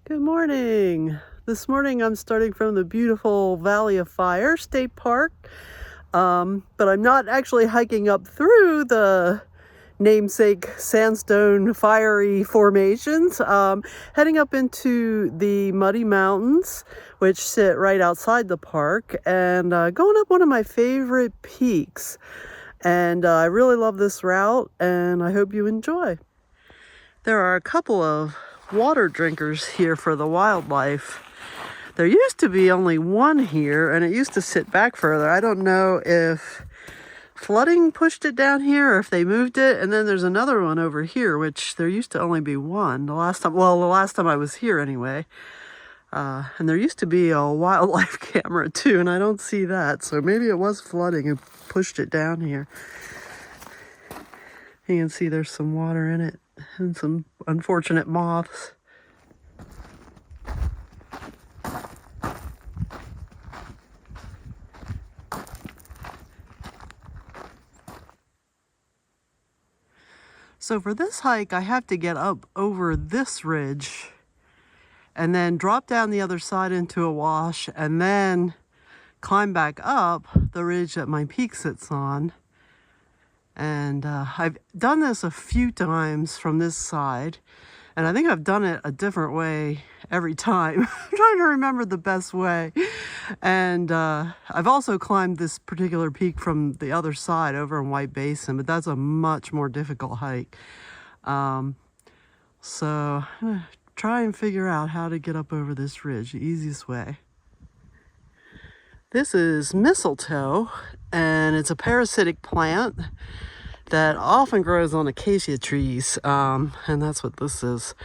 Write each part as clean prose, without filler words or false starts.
Good morning. This morning I'm starting from the beautiful Valley of Fire State Park, but I'm not actually hiking up through the namesake sandstone fiery formations. Heading up into the Muddy Mountains, which sit right outside the park, and going up one of my favorite peaks. And I really love this route, and I hope you enjoy. There are a couple of water drinkers here for the wildlife. There used to be only one here, and it used to sit back further. I don't know if flooding pushed it down here or if they moved it. And then there's another one over here, which there used to only be one the last time I was here anyway. And there used to be a wildlife camera too, and I don't see that. So maybe it was flooding and pushed it down here. You can see there's some water in it and some unfortunate moths. So for this hike, I have to get up over this ridge and then drop down the other side into a wash and then climb back up the ridge that my peak sits on. And I've done this a few times from this side, and I think I've done it a different way every time. I'm trying to remember the best way. And I've also climbed this particular peak from the other side over in White Basin, but that's a much more difficult hike. So I'm gonna try and figure out how to get up over this ridge the easiest way. This is mistletoe, and it's a parasitic plant that often grows on acacia trees, and that's what this is.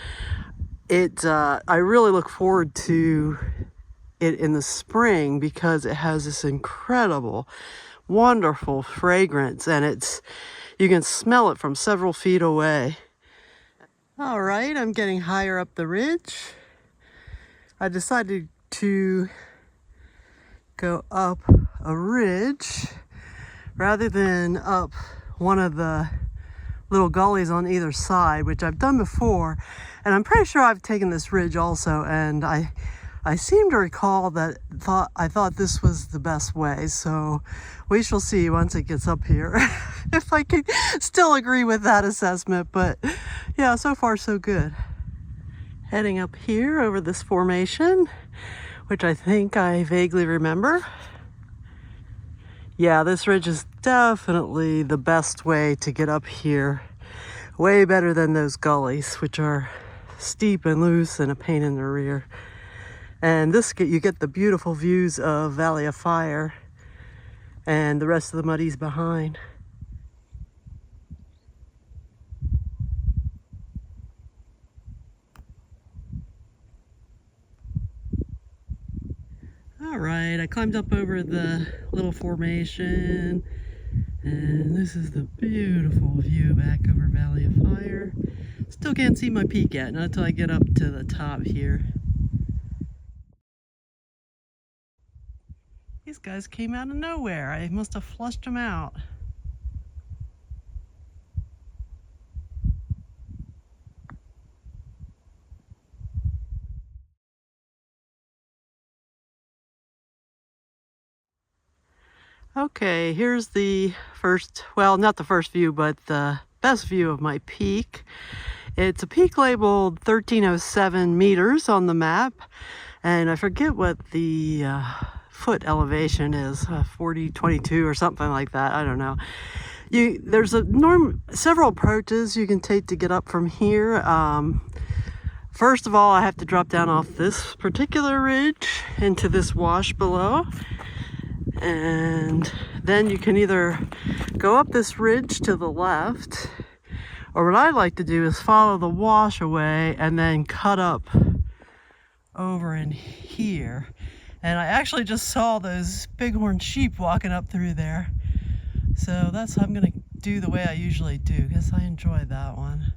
I really look forward to it in the spring because it has this incredible, wonderful fragrance, and you can smell it from several feet away. All right, I'm getting higher up the ridge. I decided to go up a ridge rather than up one of the little gullies on either side, which I've done before, and I'm pretty sure I've taken this ridge also, and I seem to recall that I thought this was the best way, so we shall see once it gets up here if I can still agree with that assessment. But yeah, so far so good. Heading up here over this formation, which I think I vaguely remember. Yeah, this ridge is definitely the best way to get up here. Way better than those gullies, which are steep and loose and a pain in the rear. And you get the beautiful views of Valley of Fire and the rest of the Muddies behind. All right, I climbed up over the little formation, and this is the beautiful view back over Valley of Fire. Still can't see my peak yet, not until I get up to the top here. These guys came out of nowhere. I must have flushed them out. Okay, here's the first, well, not the first view, but the best view of my peak. It's a peak labeled 1307 meters on the map, and I forget what the foot elevation is, 4022 or something like that. I don't know. There's several approaches you can take to get up from here. First of all, I have to drop down off this particular ridge into this wash below. And then you can either go up this ridge to the left, or what I like to do is follow the wash away and then cut up over in here. And I actually just saw those bighorn sheep walking up through there. So that's how I'm gonna do the way I usually do, because I enjoy that one.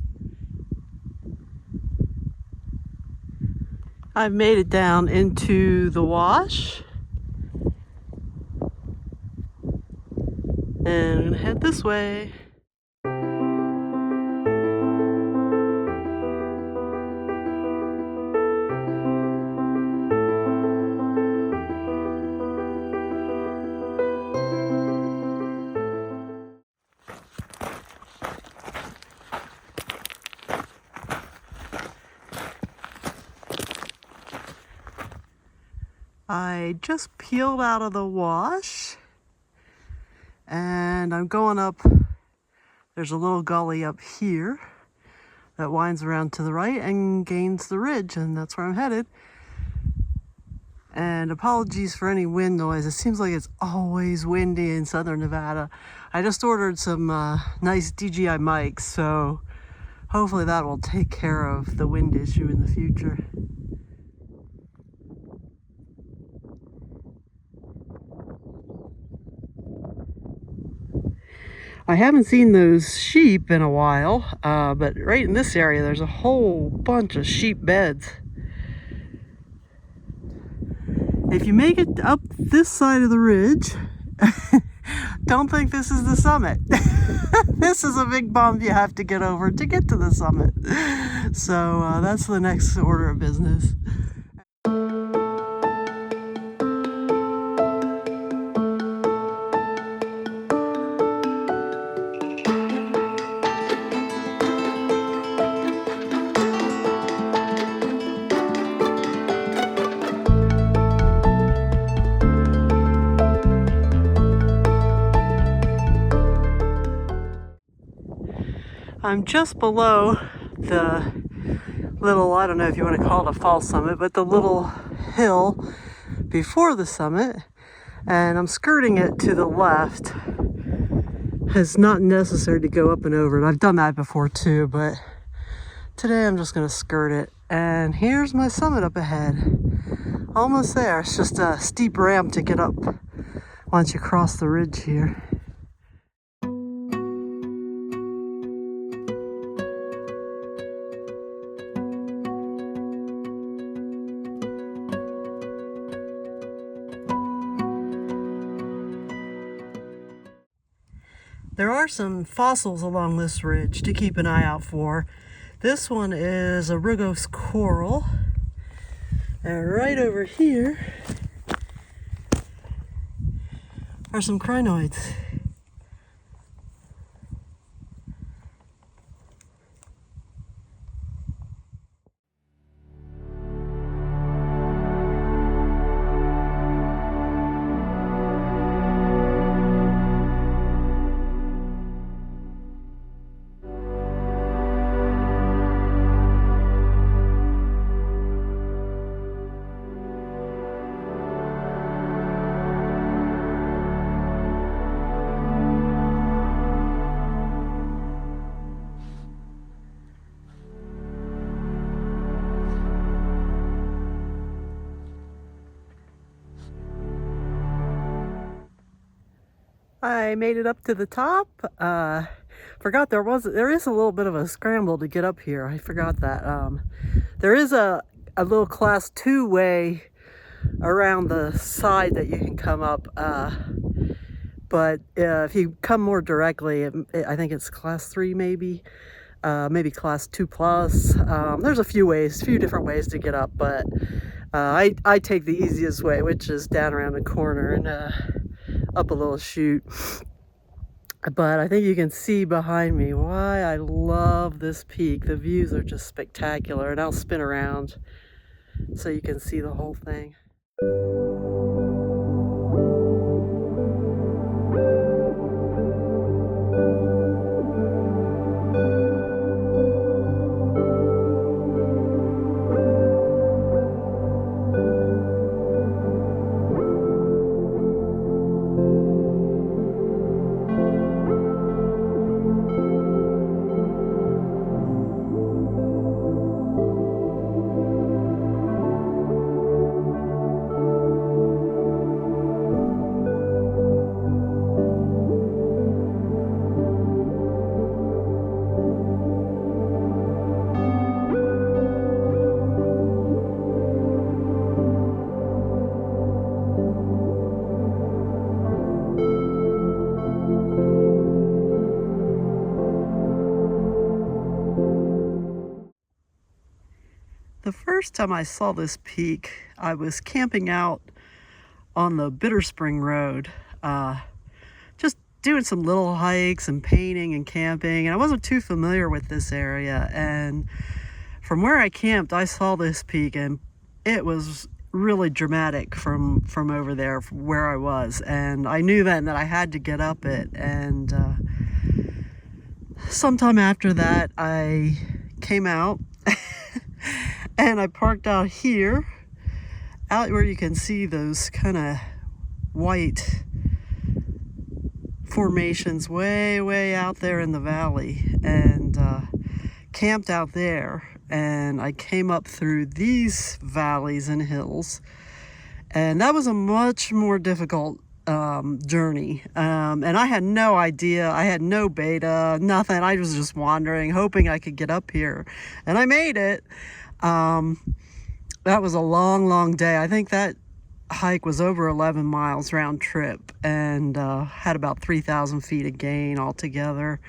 I've made it down into the wash. And I'm gonna head this way. I just peeled out of the wash and I'm going up. There's a little gully up here that winds around to the right and gains the ridge, and that's where I'm headed. And apologies for any wind noise. It seems like it's always windy in southern Nevada. I just ordered some nice DJI mics, so hopefully that will take care of the wind issue in the future. I haven't seen those sheep in a while, but right in this area there's a whole bunch of sheep beds. If you make it up this side of the ridge, don't think this is the summit. This is a big bump you have to get over to get to the summit. So that's the next order of business. I'm just below the little, I don't know if you want to call it a false summit, but the little hill before the summit, and I'm skirting it to the left. It's not necessary to go up and over it. I've done that before too, but today I'm just going to skirt it. And here's my summit up ahead. Almost there. It's just a steep ramp to get up once you cross the ridge here. There are some fossils along this ridge to keep an eye out for. This one is a Rugose coral. And right over here are some crinoids. I made it up to the top. Forgot there is a little bit of a scramble to get up here. I forgot that. There is a little class 2 way around the side that you can come up. But if you come more directly, I think it's class 3 maybe. Maybe class 2 plus. There's a few different ways to get up, but I take the easiest way, which is down around the corner and up a little chute. But I think you can see behind me why I love this peak. The views are just spectacular, and I'll spin around so you can see the whole thing. The first time I saw this peak, I was camping out on the Bitter Spring Road, just doing some little hikes and painting and camping, and I wasn't too familiar with this area. And from where I camped, I saw this peak, and it was really dramatic from over there, from where I was, and I knew then that I had to get up it. And sometime after that, I came out and I parked out here, out where you can see those kind of white formations way out there in the valley, and camped out there. And I came up through these valleys and hills, and that was a much more difficult journey. And I had no idea. I had no beta, nothing. I was just wandering, hoping I could get up here, and I made it. That was a long day. I think that hike was over 11 miles round trip, and had about 3,000 feet of gain altogether.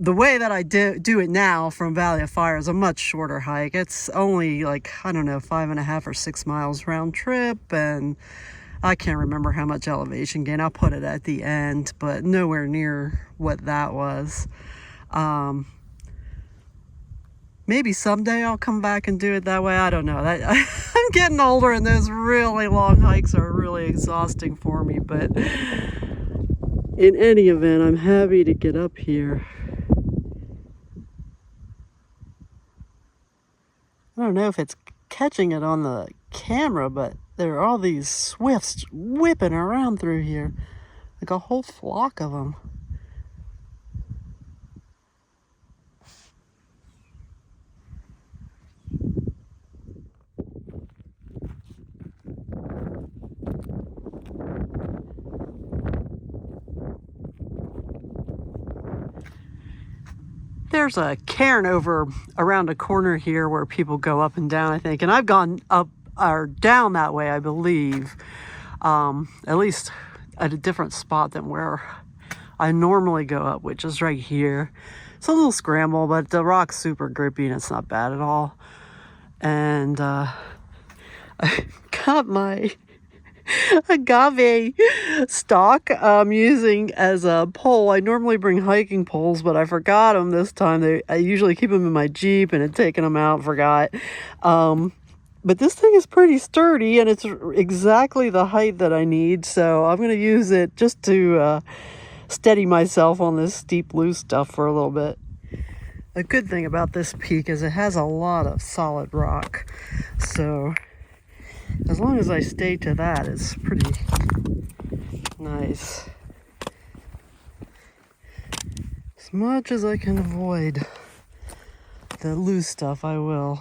The way that I do it now from Valley of Fire is a much shorter hike. It's only like, I don't know, 5.5 or 6 miles round trip, and I can't remember how much elevation gain. I'll put it at the end, but nowhere near what that was. Maybe someday I'll come back and do it that way. I don't know. I'm getting older, and those really long hikes are really exhausting for me. But in any event, I'm happy to get up here. I don't know if it's catching it on the camera, but there are all these swifts whipping around through here, like a whole flock of them. There's a cairn over around a corner here where people go up and down, I think. And I've gone up or down that way, I believe, at least at a different spot than where I normally go up, which is right here. It's a little scramble, but the rock's super grippy and it's not bad at all. And I got my agave stalk I'm using as a pole. I normally bring hiking poles, but I forgot them this time. I usually keep them in my Jeep, and had taken them out, forgot. But this thing is pretty sturdy, and it's exactly the height that I need, so I'm going to use it just to steady myself on this steep loose stuff for a little bit. A good thing about this peak is it has a lot of solid rock, so as long as I stay to that, it's pretty nice. As much as I can avoid the loose stuff, I will.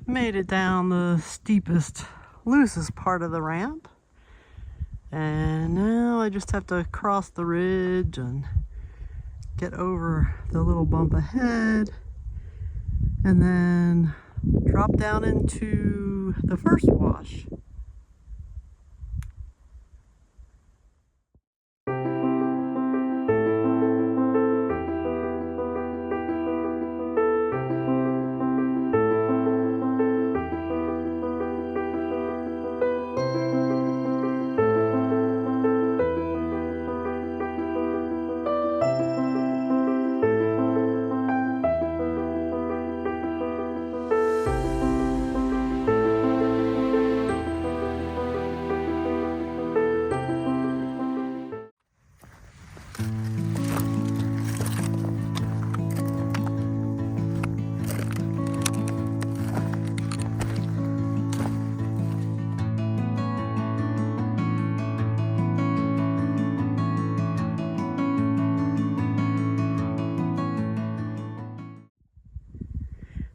Made it down the steepest, loosest part of the ramp. And now I just have to cross the ridge and get over the little bump ahead, and then drop down into the first wash.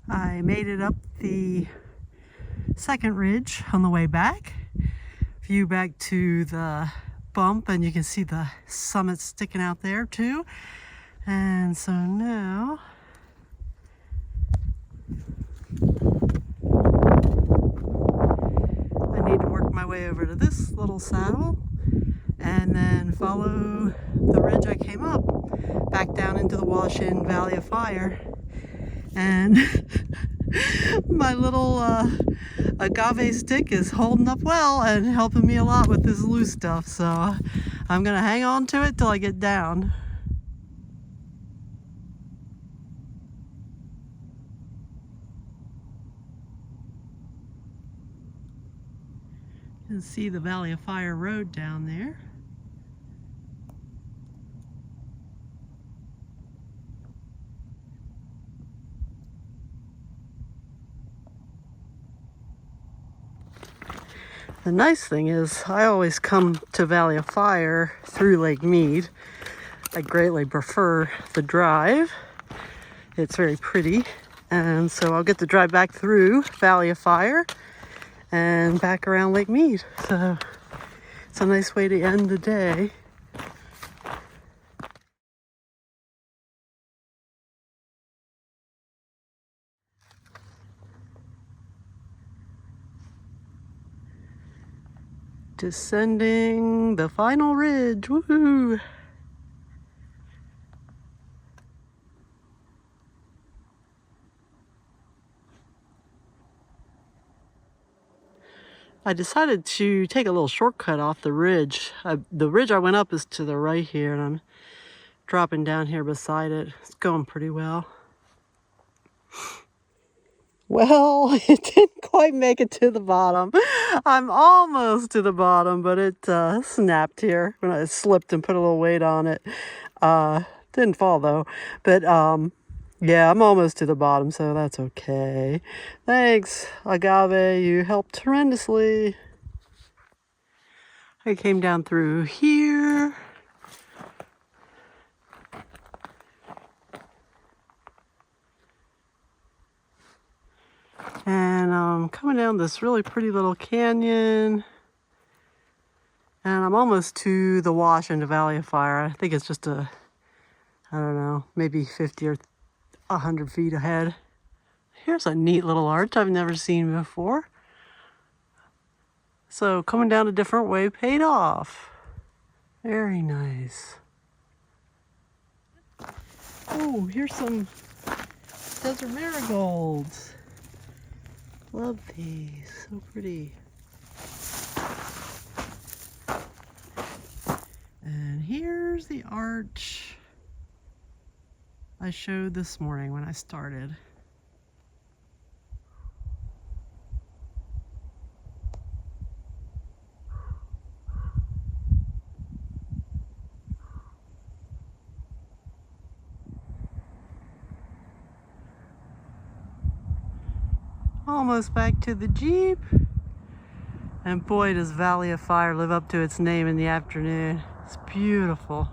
I made it up the second ridge on the way back. View back to the bump, and you can see the summit sticking out there too. And so now I need to work my way over to this little saddle and then follow the ridge I came up back down into the wash in Valley of Fire. And my little agave stick is holding up well and helping me a lot with this loose stuff, so I'm gonna hang on to it till I get down. You can see the Valley of Fire Road down there. The nice thing is I always come to Valley of Fire through Lake Mead. I greatly prefer the drive. It's very pretty. And so I'll get to drive back through Valley of Fire and back around Lake Mead. So it's a nice way to end the day. Descending the final ridge, woohoo! I decided to take a little shortcut off the ridge. The ridge I went up is to the right here, and I'm dropping down here beside it. It's going pretty well. Well, it didn't quite make it to the bottom. I'm almost to the bottom, but it snapped here when I slipped and put a little weight on it. Didn't fall though, but yeah, I'm almost to the bottom, so that's okay. Thanks, Agave, you helped tremendously. I came down through here. And I'm coming down this really pretty little canyon. And I'm almost to the wash into Valley of Fire. I think it's just I don't know, maybe 50 or 100 feet ahead. Here's a neat little arch I've never seen before. So coming down a different way paid off. Very nice. Oh, here's some desert marigolds. Love these, so pretty. And here's the arch I showed this morning when I started. Almost back to the Jeep. And boy, does Valley of Fire live up to its name in the afternoon. It's beautiful.